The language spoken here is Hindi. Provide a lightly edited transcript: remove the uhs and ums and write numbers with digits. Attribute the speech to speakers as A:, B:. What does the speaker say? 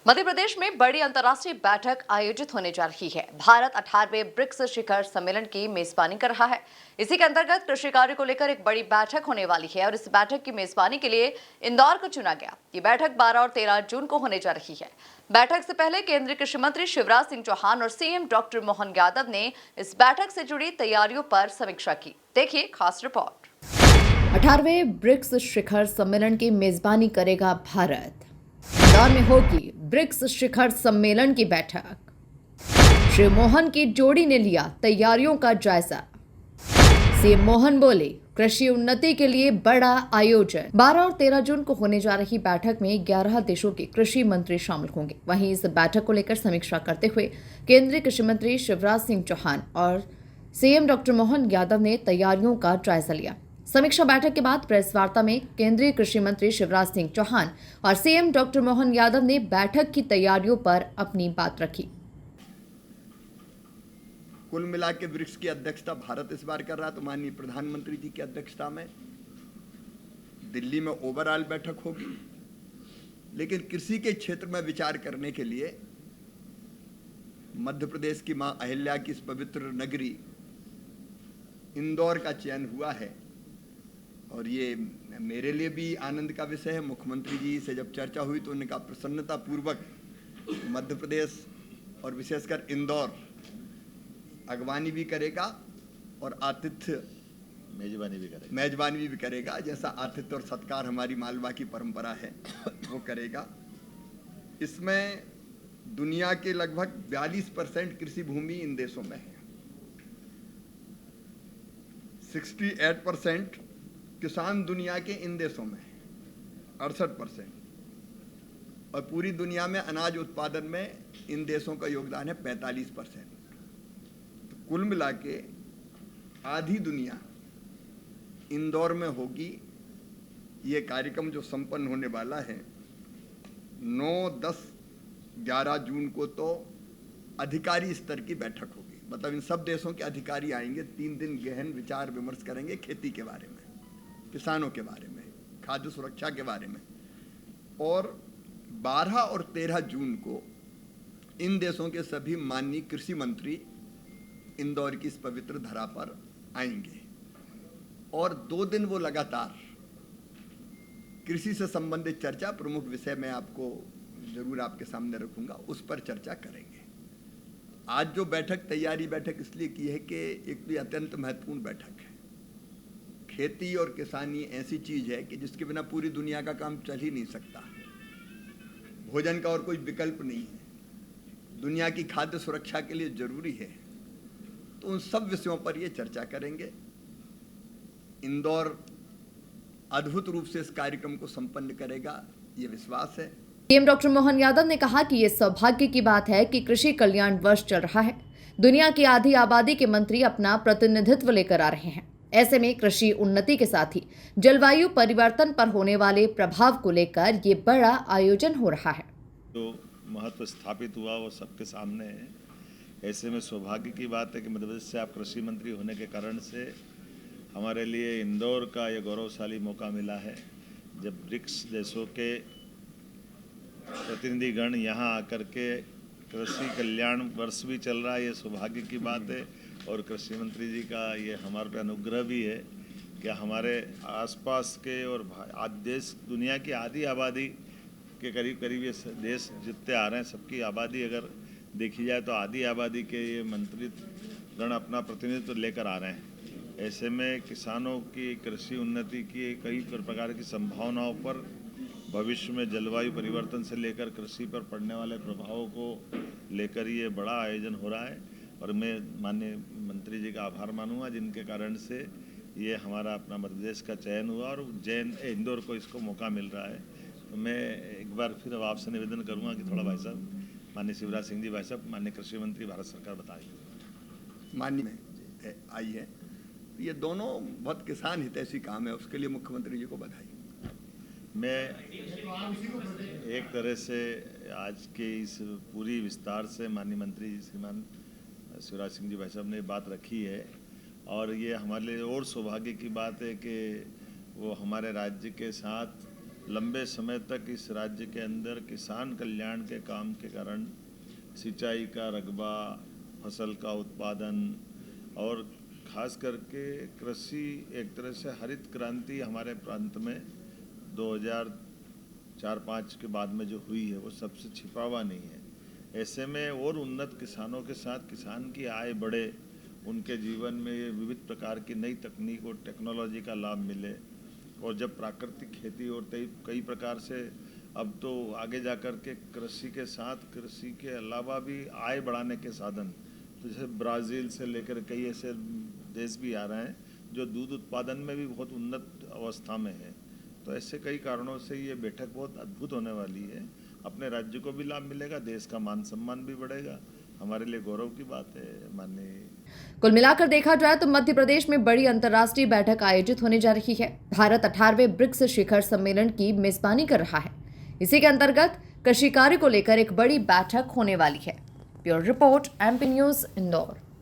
A: मध्य प्रदेश में बड़ी अंतर्राष्ट्रीय बैठक आयोजित होने जा रही है। भारत 18वें ब्रिक्स शिखर सम्मेलन की मेजबानी कर रहा है। इसी के अंतर्गत कृषि कार्य को लेकर एक बड़ी बैठक होने वाली है और इस बैठक की मेजबानी के लिए इंदौर को चुना गया। ये बैठक 12 और 13 जून को होने जा रही है। बैठक से पहले केंद्रीय कृषि मंत्री शिवराज सिंह चौहान और सीएम डॉक्टर मोहन यादव ने इस बैठक से जुड़ी तैयारियों पर समीक्षा की। देखिए खास रिपोर्ट। 18वें ब्रिक्स शिखर सम्मेलन की मेजबानी करेगा भारत। इंदौर में होगी ब्रिक्स शिखर सम्मेलन की बैठक। श्री मोहन की जोड़ी ने लिया तैयारियों का जायजा। सीएम मोहन बोले, कृषि उन्नति के लिए बड़ा आयोजन। 12 और 13 जून को होने जा रही बैठक में 11 देशों के कृषि मंत्री शामिल होंगे। वहीं इस बैठक को लेकर समीक्षा करते हुए केंद्रीय कृषि मंत्री शिवराज सिंह चौहान और सीएम डॉक्टर मोहन यादव ने तैयारियों का जायजा लिया। समीक्षा बैठक के बाद प्रेस वार्ता में केंद्रीय कृषि मंत्री शिवराज सिंह चौहान और सीएम डॉक्टर मोहन यादव ने बैठक की तैयारियों पर अपनी बात रखी।
B: कुल मिला के ब्रिक्स की अध्यक्षता भारत इस बार कर रहा है, तो माननीय प्रधानमंत्री जी की अध्यक्षता में दिल्ली में ओवरऑल बैठक होगी। लेकिन कृषि के क्षेत्र में विचार करने के लिए मध्य प्रदेश की मां अहिल्या की इस पवित्र नगरी इंदौर का चयन हुआ है और ये मेरे लिए भी आनंद का विषय है। मुख्यमंत्री जी से जब चर्चा हुई तो उन्होंने कहा प्रसन्नता पूर्वक मध्य प्रदेश और विशेषकर इंदौर अगवानी भी करेगा और आतिथ्य मेजबानी भी करेगा। जैसा आतिथ्य और सत्कार हमारी मालवा की परंपरा है वो करेगा। इसमें दुनिया के लगभग 42% कृषि भूमि इन देशों में है। 68% किसान दुनिया के इन देशों में है, 68%, और पूरी दुनिया में अनाज उत्पादन में इन देशों का योगदान है 45%। तो कुल मिला के आधी दुनिया इंदौर में होगी। ये कार्यक्रम जो संपन्न होने वाला है 9, 10, 11 जून को तो अधिकारी स्तर की बैठक होगी। मतलब इन सब देशों के अधिकारी आएंगे, 3 दिन गहन विचार विमर्श करेंगे खेती के बारे में, किसानों के बारे में, खाद्य सुरक्षा के बारे में। और 12 और 13 जून को इन देशों के सभी माननीय कृषि मंत्री इंदौर की इस पवित्र धरा पर आएंगे और 2 दिन वो लगातार कृषि से संबंधित चर्चा, प्रमुख विषय मैं आपको जरूर आपके सामने रखूंगा, उस पर चर्चा करेंगे। आज जो बैठक तैयारी बैठक इसलिए की है कि एक तो अत्यंत महत्वपूर्ण बैठक है। खेती और किसानी ऐसी चीज है कि जिसके बिना पूरी दुनिया का काम चल ही नहीं सकता। भोजन का और कोई विकल्प नहीं है, दुनिया की खाद्य सुरक्षा के लिए जरूरी है। तो उन सब विषयों पर ये चर्चा करेंगे। इंदौर अद्भुत रूप से इस कार्यक्रम को संपन्न करेगा, ये विश्वास है।
A: सीएम डॉक्टर मोहन यादव ने कहा कि ये सौभाग्य की बात है कि कृषि कल्याण वर्ष चल रहा है। दुनिया की आधी आबादी के मंत्री अपना प्रतिनिधित्व लेकर आ रहे हैं। ऐसे में कृषि उन्नति के साथ ही जलवायु परिवर्तन पर होने वाले प्रभाव को लेकर ये बड़ा आयोजन हो रहा है।
C: जो महत्व स्थापित हुआ वो सबके सामने है। ऐसे में सौभाग्य की बात है कि मध्य प्रदेश से आप कृषि मंत्री होने के कारण से हमारे लिए इंदौर का ये गौरवशाली मौका मिला है, जब ब्रिक्स देशों के प्रतिनिधिगण यहाँ आकर के कृषि कल्याण वर्ष भी चल रहा है। ये सौभाग्य की बात है और कृषि मंत्री जी का ये हमारे पे अनुग्रह भी है कि हमारे आसपास के और आज देश दुनिया की आधी आबादी के करीब ये देश जितने आ रहे हैं, सबकी आबादी अगर देखी जाए तो आधी आबादी के ये मंत्री गण अपना प्रतिनिधित्व लेकर आ रहे हैं। ऐसे में किसानों की कृषि उन्नति की कई प्रकार की संभावनाओं पर, भविष्य में जलवायु परिवर्तन से लेकर कृषि पर पड़ने वाले प्रभावों को लेकर ये बड़ा आयोजन हो रहा है। और मैं माननीय मंत्री जी का आभार मानूंगा जिनके कारण से ये हमारा अपना मध्य प्रदेश का चयन हुआ और इंदौर को इसको मौका मिल रहा है। तो मैं एक बार फिर अब आपसे निवेदन करूंगा कि थोड़ा भाई साहब, माननीय शिवराज सिंह जी भाई साहब, माननीय कृषि मंत्री भारत सरकार बताएंगे।
B: माननीय आई है, ये दोनों बहुत किसान हितैषी काम है, उसके लिए मुख्यमंत्री जी को बधाई।
C: मैं एक तरह से आज के इस पूरी विस्तार से माननीय मंत्री जी श्रीमान शिवराज सिंह जी भाई साहब ने बात रखी है और ये हमारे लिए और सौभाग्य की बात है कि वो हमारे राज्य के साथ लंबे समय तक इस राज्य के अंदर किसान कल्याण के काम के कारण सिंचाई का रकबा, फसल का उत्पादन और खास करके कृषि, एक तरह से हरित क्रांति हमारे प्रांत में 2004-05 के बाद में जो हुई है वो सबसे छिपा हुआ नहीं है। ऐसे में और उन्नत किसानों के साथ किसान की आय बढ़े, उनके जीवन में ये विविध प्रकार की नई तकनीक और टेक्नोलॉजी का लाभ मिले और जब प्राकृतिक खेती और कई प्रकार से अब तो आगे जाकर के कृषि के साथ कृषि के अलावा भी आय बढ़ाने के साधन, तो जैसे ब्राज़ील से लेकर कई ऐसे देश भी आ रहे हैं जो दूध उत्पादन में भी बहुत उन्नत अवस्था में है। तो ऐसे कई कारणों से ये बैठक बहुत अद्भुत होने वाली है। अपने राज्य को भी लाभ मिलेगा, देश का मान सम्मान भी बढ़ेगा, हमारे लिए गौरव की बात है। माननीय
A: कुल मिलाकर देखा जाए तो मध्य प्रदेश में बड़ी अंतर्राष्ट्रीय बैठक आयोजित होने जा रही है। भारत 18वें ब्रिक्स शिखर सम्मेलन की मेजबानी कर रहा है। इसी के अंतर्गत कृषि कार्य को लेकर एक बड़ी बैठक होने वाली है। Bureau report, MP news, Indore.